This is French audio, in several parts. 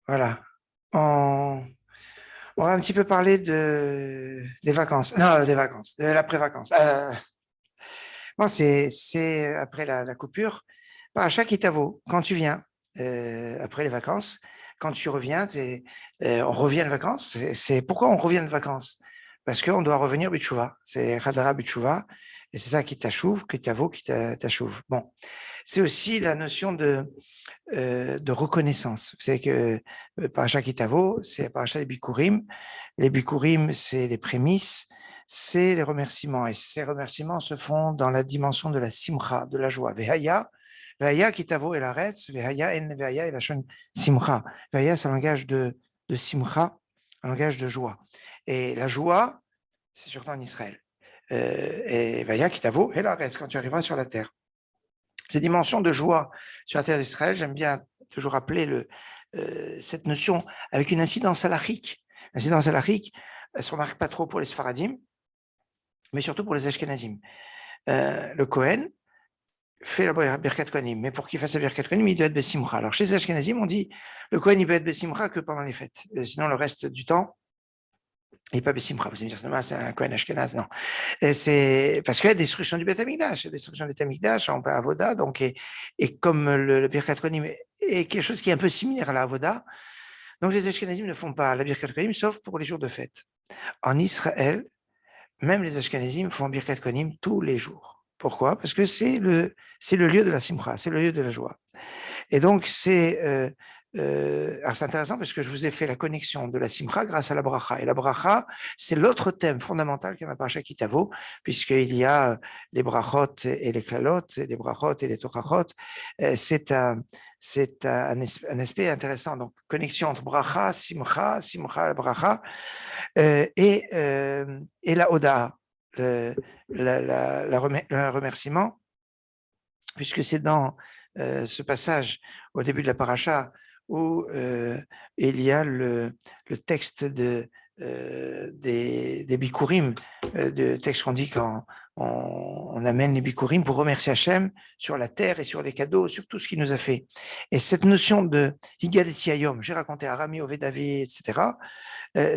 Voilà. On, on va un petit peu parler des vacances. Non, des vacances, de l'après-vacances. Bon, c'est après la coupure. Paracha Kitavo, quand tu viens après les vacances, quand tu reviens, on revient de vacances. Pourquoi on revient de vacances? Parce qu'on doit revenir Bitshuva. C'est Chazara Bitshuva. Et c'est ça qui t'achouve, qui t'avo, qui t'achouve. Bon, c'est aussi la notion de reconnaissance. Vous savez que Paracha Kitavo, c'est Paracha des Bikurim. Les Bikurim, c'est les prémices, c'est les remerciements. Et ces remerciements se font dans la dimension de la simcha, de la joie. Vehaya, Vehaya Kitavo et la Retz, Vehaya en Vehaya et la chaîne simcha. Vehaya, c'est un langage de simcha, un langage de joie. Et la joie, c'est surtout en Israël. Et Vehaya Kitavo et la Retz, quand tu arriveras sur la terre. Ces dimensions de joie sur la terre d'Israël, j'aime bien toujours rappeler cette notion avec une incidence halachique. L'incidence halachique, elle ne se remarque pas trop pour les Sfaradim, mais surtout pour les Ashkenazim. Le Kohen fait la Birkat Kohanim, mais pour qu'il fasse la Birkat Kohanim, il doit être Bessimcha. Alors chez les Ashkenazim, on dit le Kohen, il peut être Bessimcha que pendant les fêtes. Sinon, le reste du temps, il n'est pas Bessimcha. Vous allez me dire, c'est un Kohen Ashkenaz, non. C'est parce qu'il y a destruction du Beth Amikdash, destruction du Beth Amikdash, on peut Avoda, donc et comme le Birkat Kohanim est quelque chose qui est un peu similaire à la Avoda, donc les Ashkenazim ne font pas la Birkat Kohanim sauf pour les jours de fête. En Israël, même les Ashkenazim font Birkat Kohanim tous les jours. Pourquoi? Parce que c'est le lieu de la simcha, c'est le lieu de la joie. Et donc alors c'est intéressant parce que je vous ai fait la connexion de la simcha grâce à la bracha. Et la bracha, c'est l'autre thème fondamental qu'est ma paracha Kitavo, puisqu'il y a les brachot et les klalot, les brachot et les tochachot. C'est un aspect intéressant. Donc, connexion entre bracha, simcha, bracha, et la oda, le remerciement, puisque c'est dans ce passage au début de la paracha où il y a le texte des bikurim, le texte qu'on dit quand on amène les bikurim pour remercier Hachem sur la terre et sur les cadeaux, sur tout ce qu'il nous a fait. Et cette notion de Higad et Yayom, j'ai raconté à Rami, Oved David, etc.,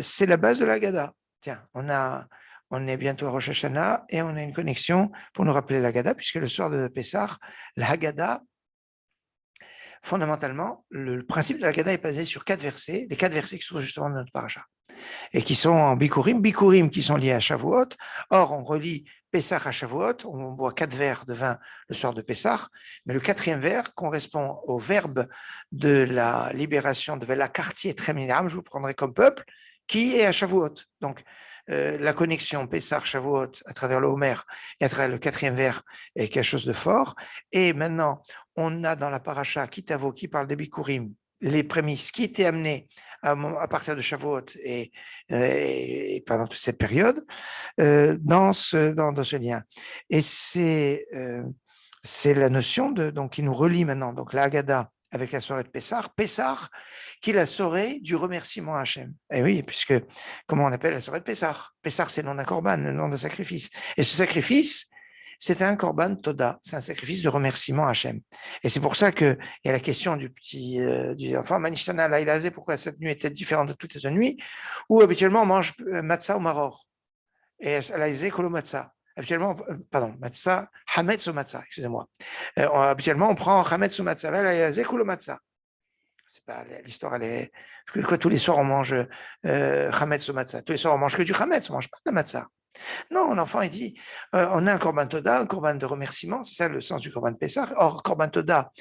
c'est la base de la Haggadah. Tiens, on est bientôt à Rosh Hashanah et on a une connexion pour nous rappeler la Haggadah, puisque le soir de Pessah, la Haggadah, fondamentalement, le principe de la Haggadah est basé sur 4 versets, les 4 versets qui sont justement dans notre paracha, et qui sont en Bikurim qui sont liés à Shavuot. Or, on relie Pessah à Shavuot, on boit 4 verres de vin le soir de Pessah, mais le 4e verre correspond au verbe de la libération de la quartier Tremiram, je vous prendrai comme peuple, qui est à Shavuot. Donc, la connexion Pessah-Shavuot à travers le Homer et à travers le 4e vers est quelque chose de fort. Et maintenant, on a dans la paracha Kitavo qui parle des Bikurim, les prémices qui étaient amenées à partir de Shavuot et pendant toute cette période dans ce lien. Et c'est la notion donc, qui nous relie maintenant, donc la Haggadah avec la soirée de Pessah, qui est la soirée du remerciement à Hachem. Et oui, puisque, comment on appelle la soirée de Pessah? Pessah, c'est le nom d'un korban, le nom d'un sacrifice. Et ce sacrifice, c'est un korban toda, c'est un sacrifice de remerciement à Hachem. Et c'est pour ça qu'il y a la question du petit du enfant, Manishtana Lailazé, pourquoi cette nuit était différente de toutes les autres nuits, où habituellement on mange matzah ou maror, et Lailazé kolo matzah. Habituellement, pardon, matzah, hametz ou matzah, excusez-moi. Habituellement, on prend hametz ou matzah, là, Lailazé kolo matzah. C'est pas l'histoire, elle est que tous les soirs on mange chametz ou matzah. Tous les soirs on mange que du chametz, on mange pas de la matzah. Non, l'enfant il dit on a un korban toda, un korban de remerciement, c'est ça le sens du korban Pessah. Or, korban toda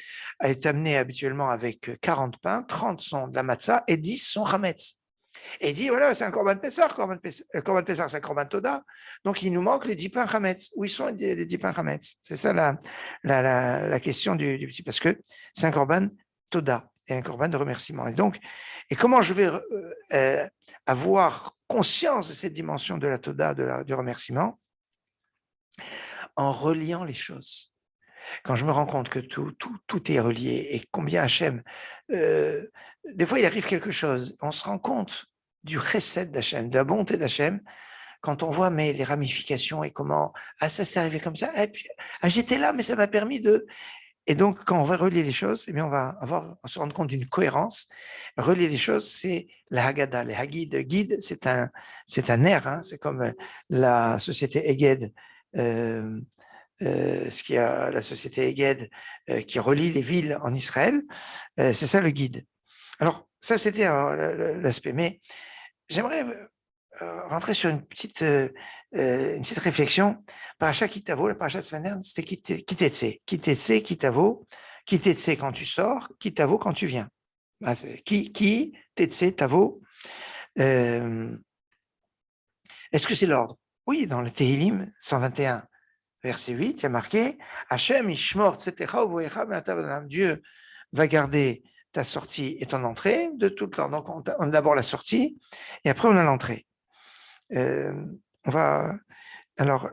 est amené habituellement avec 40 pains, 30 sont de la matzah et 10 sont chametz. Et il dit voilà, c'est un korban Pessah, korban Pessah c'est un korban toda, donc il nous manque les 10 pains chametz. Où ils sont les 10 pains chametz? C'est ça la question du petit, parce que c'est un korban toda et un korban de remerciement. Et comment je vais avoir conscience de cette dimension de la toda, du remerciement? En reliant les choses. Quand je me rends compte que tout est relié et combien Hachem, des fois il arrive quelque chose, on se rend compte du chesed d'Hachem, de la bonté d'Hachem, quand on voit les ramifications et comment, ça s'est arrivé comme ça, et puis, j'étais là, mais ça m'a permis de, Et donc, quand on va relier les choses, eh bien, on va se rendre compte d'une cohérence. Relier les choses, c'est la Haggadah. Les Hagid, guide, c'est un air, hein, c'est comme la société Eged, ce qui a la société Eged qui relie les villes en Israël, c'est ça le guide. Alors, ça, c'était l'aspect. Mais j'aimerais rentrer sur une petite réflexion. Paracha Kitavo, la paracha de semaine dernière, c'était Kitetse. Kitetse, Kitavo. Kitetse quand tu sors, Kitavo quand tu viens. Ah, qui, Tetse, Tavo. Est-ce que c'est l'ordre? Oui, dans le Tehillim 121, verset 8, il y a marqué Hachem Ishmor Tsetecha Uvoecha Be'atav. Dieu va garder ta sortie et ton entrée de tout le temps. Donc, on a d'abord la sortie et après, on a l'entrée. On va. Alors,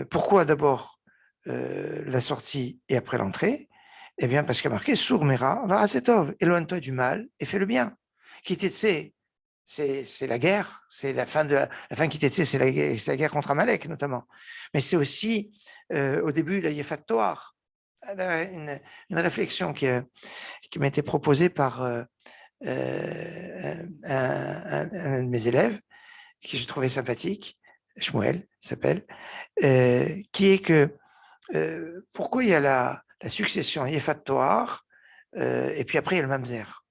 pourquoi d'abord la sortie et après l'entrée? Eh bien, parce qu'il y a marqué Sourmera va asetov, éloigne-toi du mal et fais le bien. Kitetse, c'est la guerre, c'est la fin Kitetse, c'est la guerre contre Amalek notamment. Mais c'est aussi au début la Yefat Toar, une réflexion qui m'a été proposée par un de mes élèves, qui je trouvais sympathique, Shmuel s'appelle, qui est que pourquoi il y a la succession Yefat Toar et puis après il y a le Mamzer.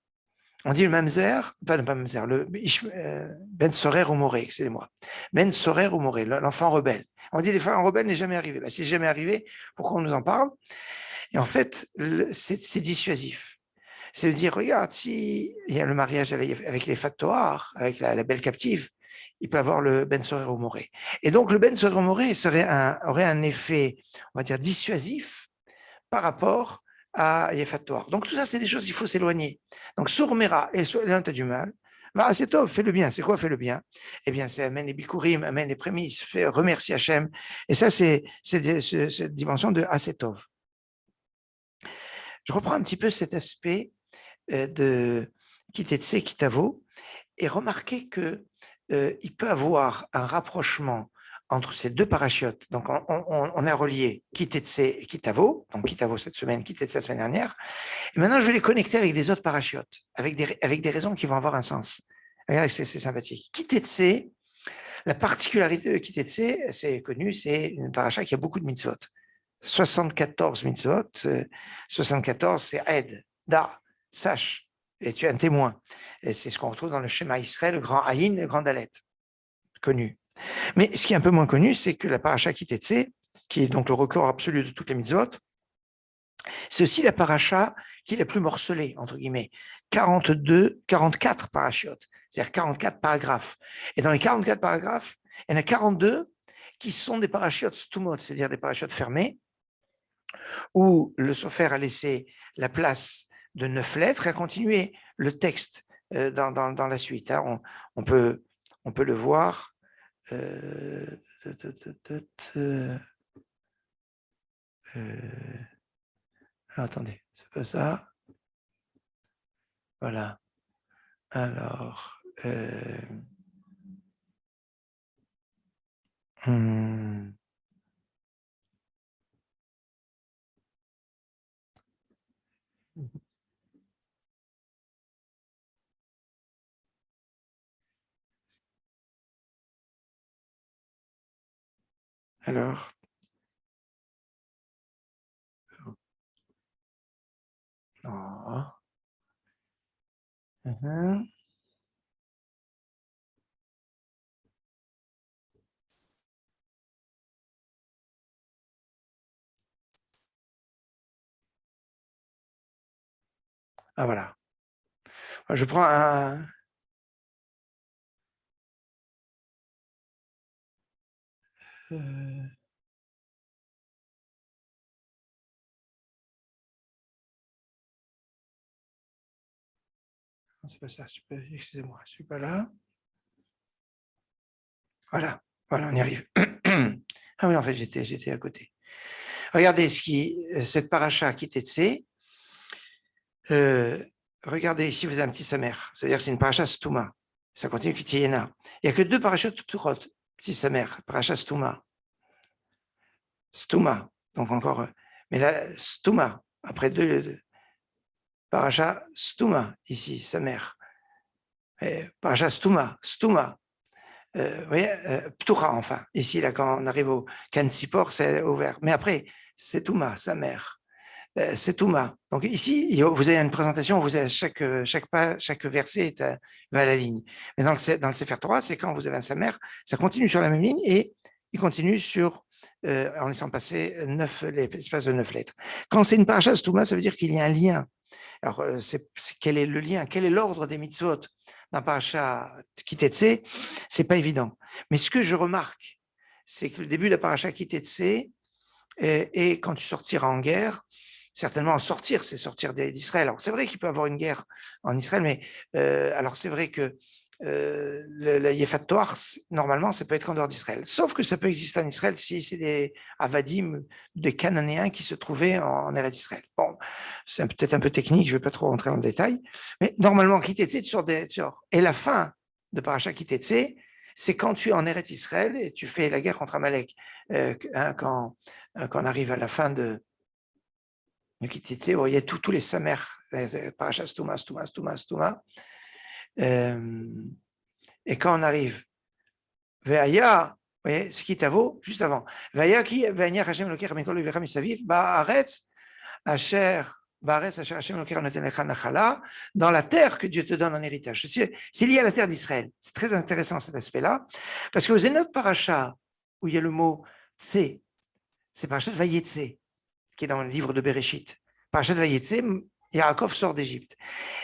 On dit le Mamzer, pas le Mamzer, le Ben Sorer ou Moré, excusez-moi. Ben Sorer ou Moré, l'enfant rebelle. On dit l'enfant rebelle n'est jamais arrivé. Ben, c'est jamais arrivé, pourquoi on nous en parle? Et en fait, c'est dissuasif. C'est de dire, regarde, si il y a le mariage avec les Fattoirs, avec la belle captive, il peut avoir le Ben Sorer ou Moré. Et donc, le Ben Sorer ou Moré aurait un effet, on va dire, dissuasif par rapport à Yefattoar. Donc, tout ça, c'est des choses, il faut s'éloigner. Donc, Sourmera, et là, tu as du mal. Bah, c'est top, fais le bien. C'est quoi, fais le bien? Eh bien, c'est amène les bikurim, amène les prémices, remercie Hachem. Et ça, c'est cette dimension de Asetov. Je reprends un petit peu cet aspect de Kitetse, Kitavo, et remarquez que il peut avoir un rapprochement entre ces deux parachutes. Donc, on a relié Kitetse et Kitavo, donc Kitavo cette semaine, Kitetse la semaine dernière. Et maintenant, je vais les connecter avec des autres parachutes, avec des raisons qui vont avoir un sens. Regardez, c'est sympathique. Kitetse, la particularité de Kitetse, c'est connu, c'est une paracha qui a beaucoup de mitzvot. 74 mitzvot, 74 c'est Aed, Da, sache, et tu es un témoin. Et c'est ce qu'on retrouve dans le schéma Israël, le grand Aïn, le grand Dalet, connu. Mais ce qui est un peu moins connu, c'est que la paracha Kitetse, qui est donc le record absolu de toutes les mitzvot, c'est aussi la paracha qui est la plus morcelée, entre guillemets. 44 parachiotes, c'est-à-dire 44 paragraphes. Et dans les 44 paragraphes, il y en a 42 qui sont des parachiotes stumot, c'est-à-dire des parachiotes fermés, où le Sofer a laissé la place de 9 lettres et a continué le texte dans la suite. Hein. On peut le voir. Attendez, c'est pas ça. Voilà. Alors, alors, oh. Ah voilà. Je prends un. C'est pas ça, excusez-moi, je suis pas là. Voilà, voilà, on y arrive. Ah oui, en fait, j'étais à côté. Regardez cette paracha qui Kitetse. Regardez ici, vous avez un petit samer. C'est-à-dire que c'est une paracha Stouma. Ça continue Kitiyena. Il n'y a que deux parachutes Turot. Petit samer, paracha Stouma. Stouma. Donc encore Mais là, Stuma, après Parasha Stuma, ici, sa mère. Parasha Stuma, Stuma. Vous voyez, Ptura, enfin. Ici, là, quand on arrive au Kansipor, c'est ouvert. Mais après, c'est Touma, sa mère. C'est Touma. Donc ici, vous avez une présentation, vous avez chaque verset va à la ligne. Mais dans le Sefer Torah, c'est quand vous avez un sa mère, ça continue sur la même ligne et il continue en laissant passer l'espace de 9 lettres. Quand c'est une paracha Touma, ça veut dire qu'il y a un lien. Alors, quel est le lien? Quel est l'ordre des mitzvot d'un paracha Kitetse? C'est pas évident. Mais ce que je remarque, c'est que le début de la paracha Kitetse est quand tu sortiras en guerre. Certainement, sortir, c'est sortir d'Israël. Alors, c'est vrai qu'il peut y avoir une guerre en Israël, mais alors c'est vrai que le Yefat Toar, normalement, ça peut être en dehors d'Israël. Sauf que ça peut exister en Israël si c'est des Avadim, des Cananéens qui se trouvaient en Eretz d'Israël. Bon, c'est peut-être un peu technique, je ne vais pas trop rentrer dans le détail, mais normalement, Kitetse, et la fin de Parashat Kitetse, c'est quand tu es en Eretz Israël et tu fais la guerre contre Amalek. Quand on arrive à la fin de Kitetse, il y a tous les Samers, Parashat Stuma, Stuma, Stuma, Stuma. Et quand on arrive, Veaya, vous voyez, ce qui t'avo, juste avant, Veaya qui, Veania Hashem Loker, Mekol Uvecham Isaviv, Baaretz, Asher, Baaretz, Asher Hashem Loker, Noten Lecha Nachala, dans la terre que Dieu te donne en héritage. C'est lié à la terre d'Israël. C'est très intéressant cet aspect-là, parce que vous avez notre paracha, où il y a le mot Tse, c'est Parashat Vayetse, qui est dans le livre de Bereshit. Parashat Vayetse, Yaakov sort d'Égypte.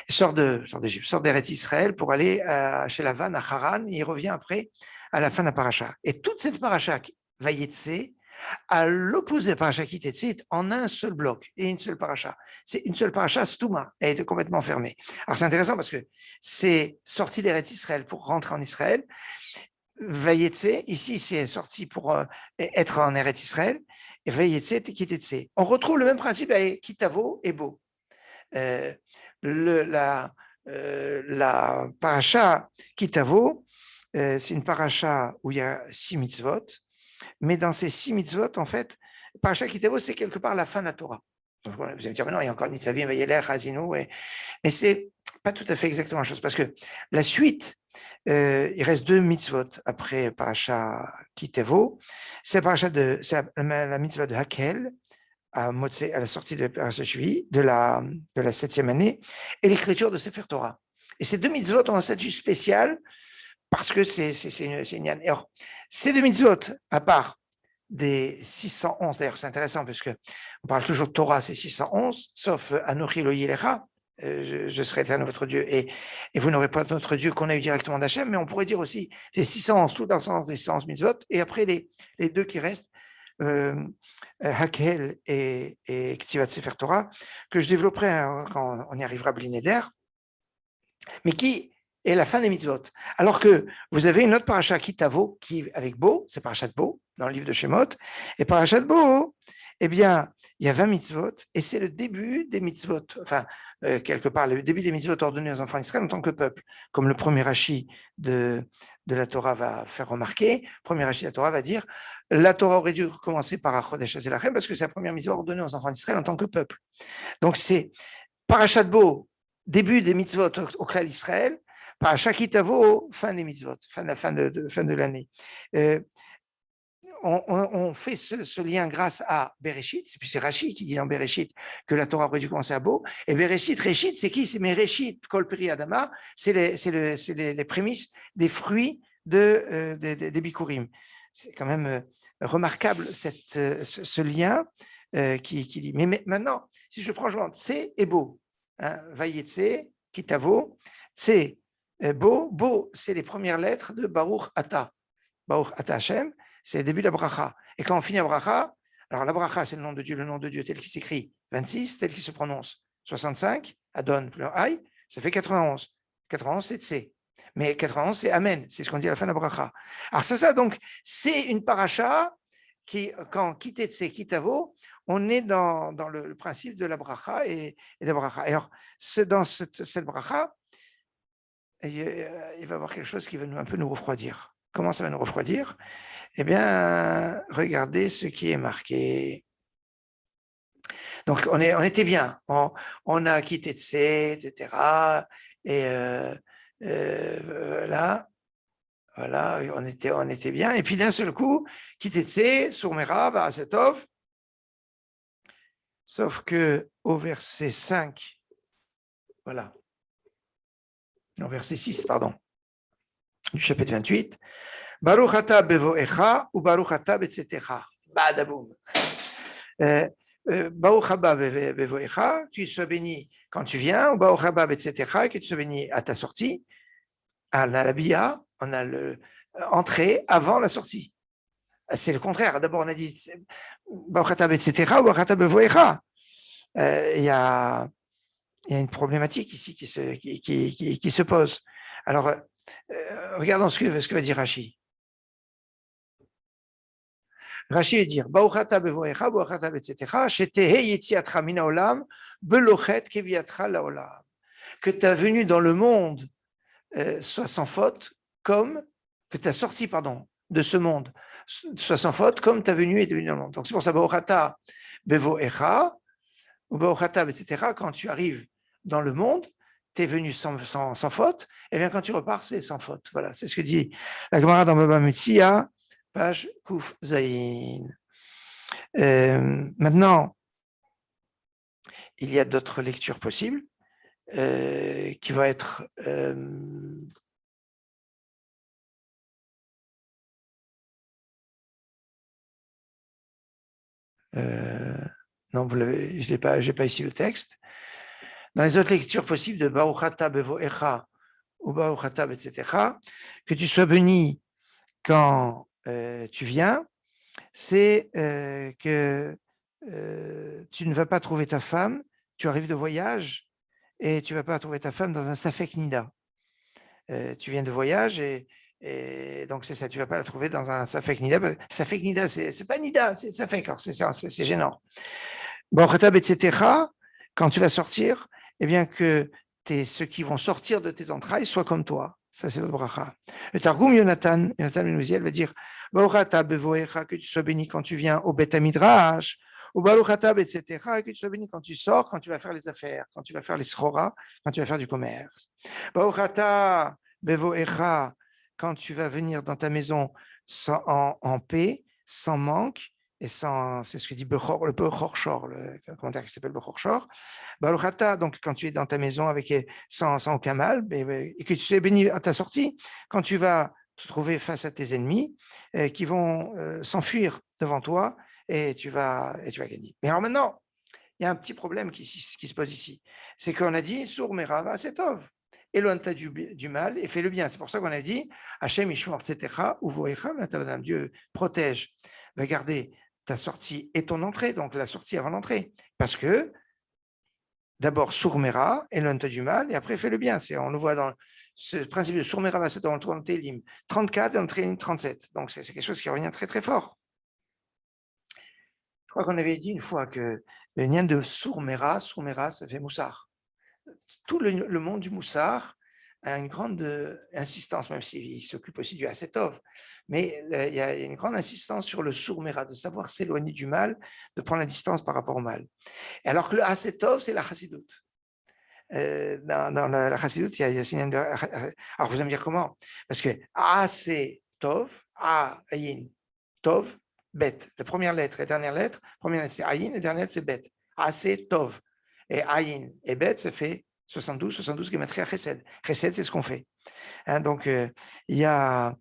Sort d'Eretz Israël pour aller chez Lavan, à Haran, et il revient après à la fin de la paracha. Et toute cette paracha, Vayetse, à l'opposé de la paracha Kitetse, est en un seul bloc et une seule paracha. C'est une seule paracha, Stuma, elle était complètement fermée. Alors c'est intéressant parce que c'est sorti d'Eretz Israël pour rentrer en Israël. Vayetse, ici, c'est sorti pour être en Eretz Israël, et Vayetse, Kitetse. On retrouve le même principe avec Kitavo et Bo. La paracha Kitavo, c'est une paracha où il y a 6 mitzvot, mais dans ces 6 mitzvot, en fait, paracha Kitavo, c'est quelque part la fin de la Torah. Donc, vous allez me dire, mais non, il y a encore Nitzavim, Vayeler, Hazinu, mais c'est pas tout à fait exactement la chose, parce que la suite, il reste 2 mitzvot après paracha Kitavo, c'est la mitzvah de Hakel, à la sortie de la de la 7e année, et l'écriture de Sefer Torah. Et ces 2 mitzvot ont un statut spécial parce que c'est une. Alors, ces 2 mitzvot, à part des 611, d'ailleurs c'est intéressant parce que on parle toujours de Torah, c'est 611, sauf Anochi lo yilecha, je serai éternel votre Dieu, et vous n'aurez pas notre Dieu qu'on a eu directement d'Hachem, mais on pourrait dire aussi c'est 611, tout dans le sens des 611 mitzvot, et après les 2 qui restent, Hakel et Ktivat Sefer Torah, que je développerai quand on y arrivera Blineder, mais qui est la fin des mitzvot. Alors que vous avez une autre paracha Kitavo, qui avec Bo, c'est parachat Bo, dans le livre de Shemot, et parachat Bo, eh bien, il y a 20 mitzvot, et c'est le début des mitzvot, enfin, quelque part, le début des mitzvot ordonnés aux enfants d'Israël en tant que peuple, comme le premier Rashi de la Torah va faire remarquer. Le premier Rashi de la Torah va dire, la Torah aurait dû commencer par Chodesh Hazelachem, parce que c'est la première mitzvah ordonnée aux enfants d'Israël en tant que peuple. Donc c'est parachat Bo, début des mitzvot au Klal Israël, parachat Kitavo, fin des mitzvot, fin de l'année. On fait ce lien grâce à Bereshit, puis c'est Rashi qui dit dans Bereshit que la Torah aurait dû commencer à Bo, et Bereshit, Réchit, c'est qui? C'est Réchit, Kol Peri Adama, c'est les prémices des fruits des Bikurim. C'est quand même remarquable ce lien qui dit. Mais maintenant, si je prends Tse et Bo, hein, Vayetse, Kitavo, Tse, Bo, c'est les premières lettres de Baruch Ata Hashem, c'est le début de la bracha. Et quand on finit la bracha, alors la bracha, c'est le nom de Dieu tel qu'il s'écrit 26, tel qu'il se prononce 65, Adon, Aïe, ça fait 91. 91, c'est Tse. Mais 91, c'est Amen, c'est ce qu'on dit à la fin de la bracha. Alors c'est ça, donc, c'est une paracha qui, quand Kitetse, Kitavo, on est dans le principe de la bracha et de la bracha. Alors, dans cette bracha, il va y avoir quelque chose qui va un peu nous refroidir. Comment ça va nous refroidir? Eh bien, regardez ce qui est marqué. Donc, on était bien. On a quitté Tse, etc. Et voilà, on était bien. Et puis, d'un seul coup, quitté Tse, Sourmera, Barasetov. Sauf que au verset 5, voilà, au verset 6, pardon, du chapitre 28, Baruch ata bevoecha ou baruch ata betzetecha. Badaboum. Baruch haba bevoecha, tu sois béni quand tu viens, ou baruch haba betzetecha, que tu sois béni à ta sortie. À la bia, on a l'entrée avant la sortie. C'est le contraire. D'abord, on a dit baruch ata betzetecha ou baruch ata bevoecha. Il y a une problématique ici qui se pose. Alors, regardons ce que va dire Rashi. Rashi va dire Bauchata bevoecha, bauchata betzetecha, shetehe yetziatra min haolam, belochet keviatra laolam. Que ta venue dans le monde soit sans faute, comme que ta sortie, pardon, de ce monde soit sans faute, comme ta venue est venue dans le monde. Donc c'est pour ça Bauchata bevoecha ou bauchata betzetecha, quand tu arrives dans le monde, tu es venu sans faute, et bien quand tu repars, c'est sans faute. Voilà, c'est ce que dit la Gemara dans Baba Metzia, page Kouf Zayin. Maintenant, il y a d'autres lectures possibles qui vont être non, je n'ai pas ici le texte. Dans les autres lectures possibles de Bauchata Bevoecha ou Bauchata, etc., que tu sois béni quand tu viens, c'est que tu ne vas pas trouver ta femme, tu arrives de voyage et tu ne vas pas trouver ta femme dans un Safek Nida. Tu viens de voyage et donc c'est ça, tu ne vas pas la trouver dans un Safek Nida. Safek Nida, c'est pas Nida, c'est Safek, c'est gênant. Bon, etc., quand tu vas sortir, eh bien que ceux qui vont sortir de tes entrailles soient comme toi. Ça, c'est le bracha. Le Targum Yonatan Menuziel va dire que tu sois béni quand tu viens au Beth Midrash, ou Baruchatab, etc., que tu sois béni quand tu sors, quand tu vas faire les affaires, quand tu vas faire les schora, quand tu vas faire du commerce. Baruchata Bevoecha, quand tu vas venir dans ta maison en paix, sans manque, et sans, c'est ce que dit le Bechor Shor, le commentaire qui s'appelle Bechor Shor. Baruchata, donc quand tu es dans ta maison avec sans aucun mal, et que tu sois béni à ta sortie, quand tu vas te trouver face à tes ennemis qui vont s'enfuir devant toi et tu vas gagner. Mais alors maintenant, il y a un petit problème qui se pose ici. C'est qu'on a dit Sour Merava Setov. Éloigne-toi du mal et fais le bien. C'est pour ça qu'on a dit Hachem Ishmor Setecha Uvoecha, Dieu protège, va garder ta sortie et ton entrée, donc la sortie avant l'entrée. Parce que d'abord Sourmera, éloigne-toi du mal et après fais le bien. On le voit dans ce principe de Sourmera, c'est dans le Télim 34 et dans le Télim 37. Donc c'est quelque chose qui revient très très fort. Je crois qu'on avait dit une fois que le lien de Sourmera, ça fait Moussar. Tout le monde du Moussar a une grande insistance, même s'il s'occupe aussi du Hasetov, mais il y a une grande insistance sur le Sourmera, de savoir s'éloigner du mal, de prendre la distance par rapport au mal. Et alors que le Hasetov, c'est la Chassidoute. Dans la Chassidoute, il y a alors vous allez me dire comment? Parce que Hasetov, Ayin, Tov, Bet. La première lettre et la dernière lettre, première lettre c'est Ayin, la dernière lettre c'est Bet. Hasetov. Et Ayin et Bet, ça fait 72 Gematria Chesed. Chesed, c'est ce qu'on fait. Hein, donc, il y a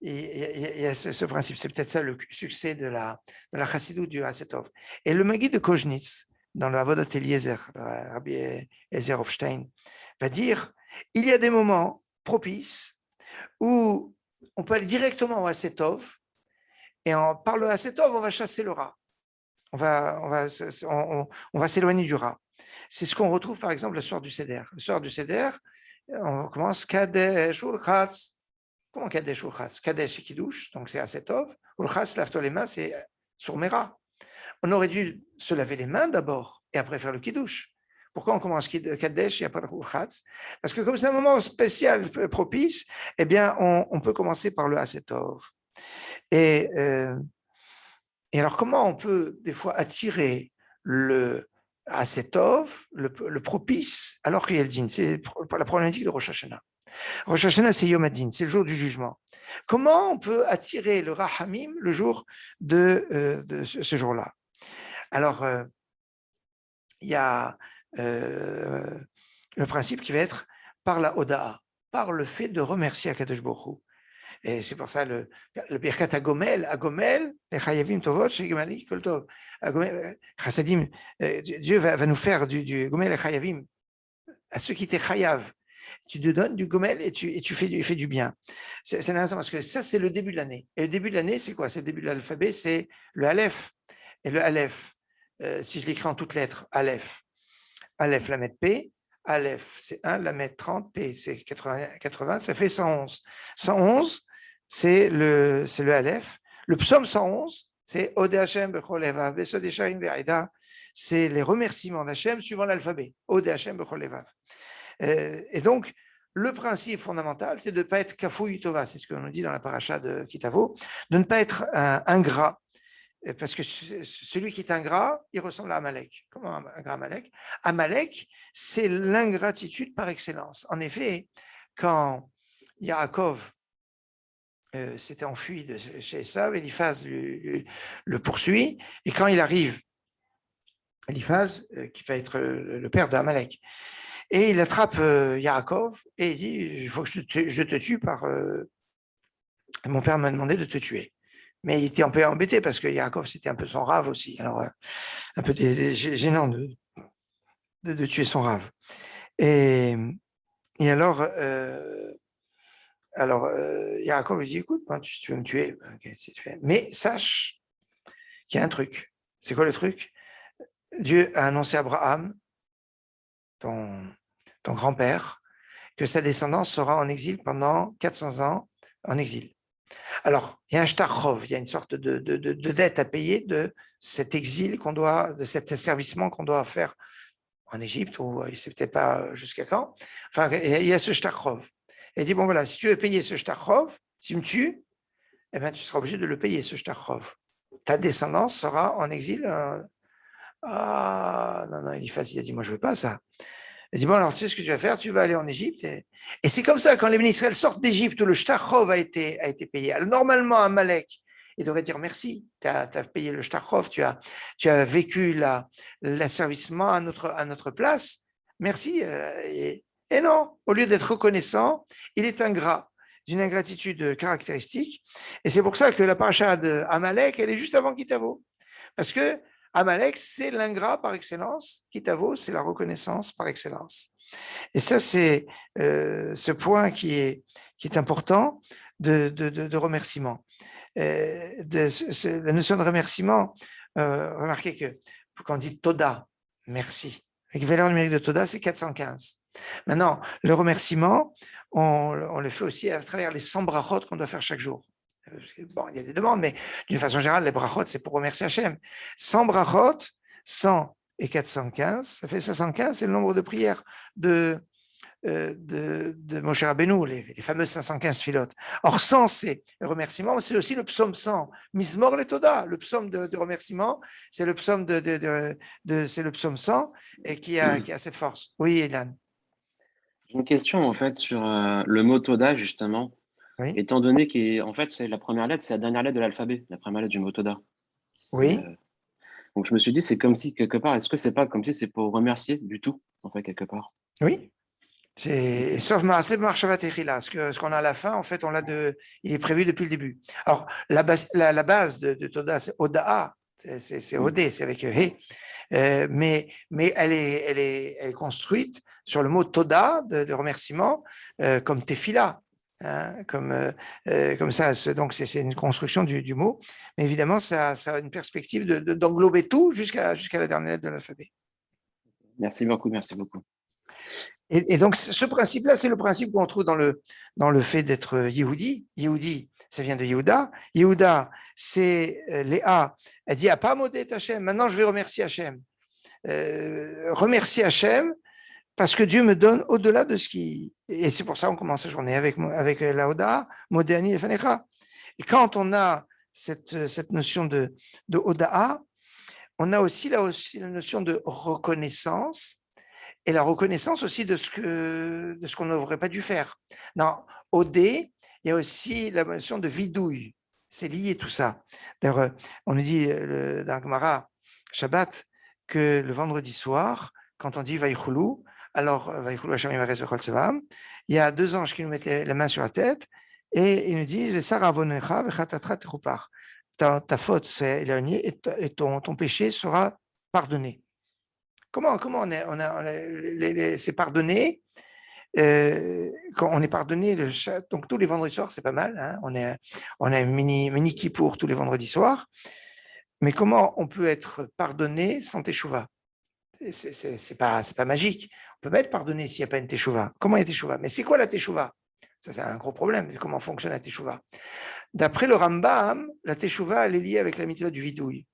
ce principe. C'est peut-être ça le succès de la Chassidut du Hasetov. Et le Maguide de Koznitz, dans le Avodat Eliezer, Rabbi Eliezer Hofstein, va dire il y a des moments propices où on peut aller directement au Hasetov et par le Hasetov, on va chasser le rat. On va s'éloigner du rat. C'est ce qu'on retrouve par exemple le soir du Seder. Le soir du Seder, on commence Kadesh Ulchatz. Comment Kadesh Ulchatz? Kadesh c'est Kiddush, donc c'est Hasetov. Ulchatz, lave-toi les mains, c'est Sourmera. On aurait dû se laver les mains d'abord et après faire le Kiddush. Pourquoi on commence Kadesh et après Ulchatz? Parce que comme c'est un moment spécial, propice, eh bien on peut commencer par le Hasetov. Et alors, comment on peut des fois attirer le Asetov, le propice, alors qu'il y a le din. C'est la problématique de Rosh Hashanah. Rosh Hashanah, c'est Yom Hadin, c'est le jour du jugement. Comment on peut attirer le Rahamim le jour de ce jour-là? Alors, il y a le principe qui va être par la Oda'a, par le fait de remercier Akadosh Baruch Hu. Et c'est pour ça le Birkat Agomel, les Chayavim Tovot, chez Gemali Kol Tov. Agomel, Chassadim, Dieu va nous faire du Gomel et Chayavim à ceux qui étaient Chayav. Tu te donnes du Gomel et tu fais du bien. C'est intéressant parce que ça, c'est le début de l'année. Et le début de l'année, c'est quoi? C'est le début de l'alphabet, c'est le Aleph. Et le Aleph, si je l'écris en toutes lettres, Aleph, la mettre P, Aleph, c'est 1, la mettre 30, P, c'est 80, ça fait 111. 111, c'est le Aleph. Le psaume 111, c'est Ode Hashem bechol levav, Besod Yesharim ve'aida, c'est les remerciements d'Hachem suivant l'alphabet. Ode Hashem bechol levav. Et donc, le principe fondamental, c'est de ne pas être kafouï tova, c'est ce que l'on dit dans la paracha de Kitavo, de ne pas être ingrat. Parce que celui qui est ingrat, il ressemble à Amalek. Comment ingrat Amalek? Amalek, c'est l'ingratitude par excellence. En effet, quand Yaakov s'était enfui de chez Esav, Eliphaz le poursuit, et quand il arrive, Eliphaz, qui va être le père d'Amalek, et il attrape Yaakov et il dit, il faut que je te tue par... mon père m'a demandé de te tuer. Mais il était un peu embêté parce que Yaakov, c'était un peu son rave aussi. Alors, un peu gênant de tuer son rave. Et alors, Yaakov lui dit, écoute, tu veux me tuer, okay, si tu veux. Mais sache qu'il y a un truc. C'est quoi le truc? Dieu a annoncé à Abraham, ton grand-père, que sa descendance sera en exil pendant 400 ans, en exil. Alors, il y a un shtarchov, il y a une sorte de dette à payer de cet exil qu'on doit, de cet asservissement qu'on doit faire en Égypte, ou il ne sait peut-être pas jusqu'à quand. Enfin, il y a ce shtarchov. Et il dit, bon voilà, si tu veux payer ce shtarchov, si tu me tues, eh bien, tu seras obligé de le payer, ce shtarchov. Ta descendance sera en exil. Ah, non, Eliphaz, il a dit, moi, je ne veux pas ça. Il dit, bon, alors, tu sais ce que tu vas faire, tu vas aller en Égypte. Et c'est comme ça, quand les bénis Israël sortent d'Égypte, où le shtarchov a été payé. Alors, normalement, Amalek, il devrait dire merci, tu as payé le shtarchov, tu as vécu l'asservissement à notre place, merci. Et non, au lieu d'être reconnaissant, il est ingrat, d'une ingratitude caractéristique. Et c'est pour ça que la paracha de Amalek, elle est juste avant Kitavo. Parce que Amalek, c'est l'ingrat par excellence. Kitavo, c'est la reconnaissance par excellence. Et ça, c'est ce point qui est important de remerciement. La notion de remerciement, remarquez que quand on dit Toda, merci, l'équivalent numérique de Toda, c'est 415. Maintenant, le remerciement, on le fait aussi à travers les 100 brachot qu'on doit faire chaque jour. Bon, il y a des demandes, mais d'une façon générale, les brachot, c'est pour remercier Hachem. 100 brachot, 100 et 415, ça fait 515, c'est le nombre de prières de Moshe Rabbeinu, les fameuses 515 filotes. Or, 100, c'est le remerciement, c'est aussi le psaume 100. Mismor le Toda, le psaume de remerciement, c'est le psaume c'est le psaume 100 et qui a cette force. Oui, Elan. J'ai une question en fait sur le mot Toda justement. Oui. Étant donné qu'en fait, c'est la première lettre, c'est la dernière lettre de l'alphabet, la première lettre du mot Toda. Oui. Donc je me suis dit, c'est comme si quelque part, est-ce que c'est pas comme si c'est pour remercier du tout, en fait, quelque part? Oui. Sauf Maaseh Marshava Techila. Ce qu'on a à la fin, en fait, il est prévu depuis le début. Alors, la base de Toda, c'est Oda'a, c'est Odé, c'est avec He. Mais elle est construite sur le mot Toda, de remerciement, comme Tefila. Hein, comme ça, donc c'est une construction du mot, mais évidemment ça a une perspective d'englober tout jusqu'à la dernière lettre de l'alphabet. Merci beaucoup, merci beaucoup. Et donc ce principe-là, c'est le principe qu'on trouve dans le fait d'être Yehudi. Yehudi, ça vient de Yehuda. Yehuda, c'est Léa. Elle dit, pas modé Hachem. Maintenant, je vais remercier Hachem. Remercier Hachem parce que Dieu me donne au-delà de ce qui... Et c'est pour ça qu'on commence la journée avec la Oda, Modéani et Fanecha. Et quand on a cette notion de Oda'a, on a aussi la notion de reconnaissance et la reconnaissance aussi de ce qu'on n'aurait pas dû faire. Dans Odé, il y a aussi la notion de vidouille. C'est lié tout ça. D'ailleurs, on nous dit dans Gemara Shabbat que le vendredi soir, quand on dit Vaïchoulou, alors Vaïchoulou Hashem Yivarez Vechol Tsevam, il y a deux anges qui nous mettaient la main sur la tête et ils nous disent Sarah Avonecha Vechatatra Techupar. Ta faute s'est éloignée et ton péché sera pardonné. Comment c'est pardonné quand on est pardonné, donc tous les vendredis soirs, c'est pas mal. Hein, on a un mini kippour tous les vendredis soirs. Mais comment on peut être pardonné sans teshuva? C'est pas magique. On peut pas être pardonné s'il n'y a pas une teshuva. Comment il y a teshuva? Mais c'est quoi la teshuva? Ça, c'est un gros problème. Comment fonctionne la teshuva? D'après le Rambam, la teshuva, elle est liée avec la mitzvah du vidouille.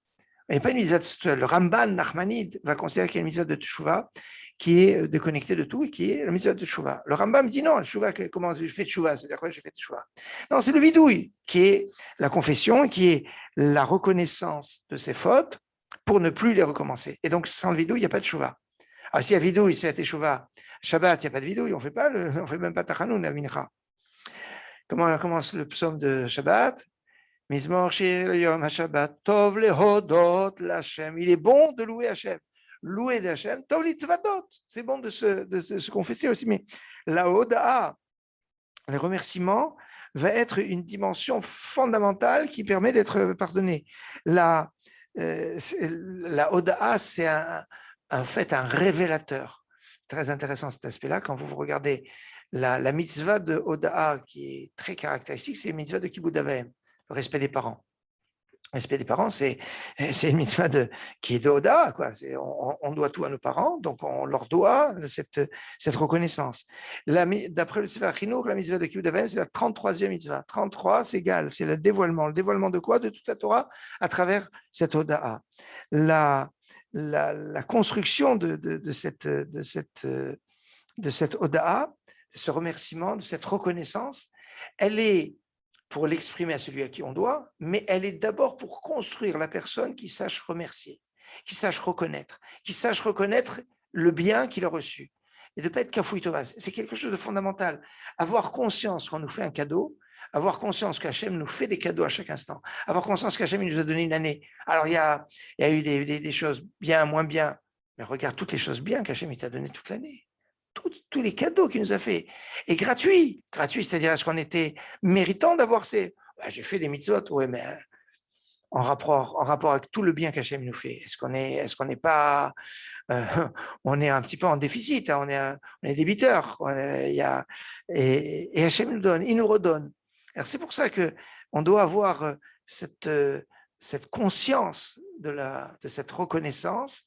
Il n'y a pas une mitzvah seule. Le Ramban Nachmanide va considérer qu'il y a une mitzvah de teshuva qui est déconnectée de tout et qui est la mitzvah de teshuva. Le Rambam dit non, le teshuva, comment je fais teshuva? C'est-à-dire quoi je fais teshuva? Non, c'est le vidouille qui est la confession et qui est la reconnaissance de ses fautes pour ne plus les recommencer. Et donc, sans le vidouille, il n'y a pas de teshuva. Alors, s'il y a vidouille, c'est la teshuva. Shabbat, il n'y a pas de vidouille, on fait même pas tachanoun à mincha. Comment commence le psaume de Shabbat? Mizmor shir yom haShabbat, tov lehodot l'Hashem. Il est bon de louer Hachem. Louer d'Hachem, tov litvadot. C'est bon de se confesser aussi. Mais la hoda, les remerciements, va être une dimension fondamentale qui permet d'être pardonné. La hoda, c'est en fait un révélateur. Très intéressant cet aspect-là. Quand vous regardez la mitzvah de hoda qui est très caractéristique, c'est une mitzvah de kibbud av va'em. Le respect des parents. Le respect des parents, c'est une mitzvah qui est de Oda, quoi. On doit tout à nos parents, donc on leur doit cette reconnaissance. D'après le Sefer Chinuch, la mitzvah de Kibbud av va'em, c'est la 33e mitzvah. 33, c'est égal, c'est le dévoilement. Le dévoilement de quoi? De toute la Torah à travers cette Oda. La construction de cette Oda, de ce remerciement, de cette reconnaissance, elle est pour l'exprimer à celui à qui on doit, mais elle est d'abord pour construire la personne qui sache remercier, qui sache reconnaître le bien qu'il a reçu. Et de ne pas être kafouille tovaz. C'est quelque chose de fondamental. Avoir conscience qu'on nous fait un cadeau, avoir conscience qu'Hachem nous fait des cadeaux à chaque instant, avoir conscience qu'Hachem nous a donné une année. Alors, il y a eu des choses bien, moins bien, mais regarde toutes les choses bien qu'Hachem t'a donné toute l'année. Tous les cadeaux qu'il nous a fait. Et gratuit, c'est-à-dire est-ce qu'on était méritant d'avoir ces... j'ai fait des mitzvot, ouais, mais en rapport avec tout le bien qu'Hachem nous fait. Est-ce qu'on n'est pas... on est un petit peu en déficit, hein, on est débiteur. Et Hachem nous donne, il nous redonne. Alors c'est pour ça qu'on doit avoir cette conscience de cette reconnaissance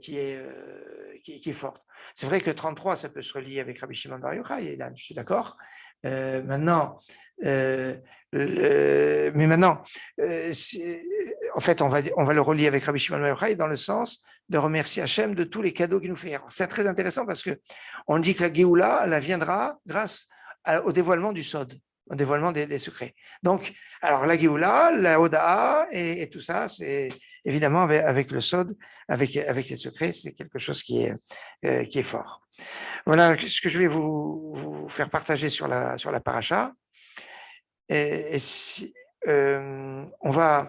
qui est forte. C'est vrai que 33, ça peut se relier avec Rabbi Shimon Bar Yochai, je suis d'accord. Mais maintenant, en fait, on va le relier avec Rabbi Shimon Bar Yochai dans le sens de remercier Hachem de tous les cadeaux qu'il nous fait. C'est très intéressant parce qu'on dit que la Géoula, elle viendra grâce au dévoilement du Sod, au dévoilement des secrets. Donc, alors la Géoula, la Oda et tout ça, c'est évidemment avec le Sod, avec les secrets, c'est quelque chose qui est fort. Voilà ce que je vais vous faire partager sur la paracha. On va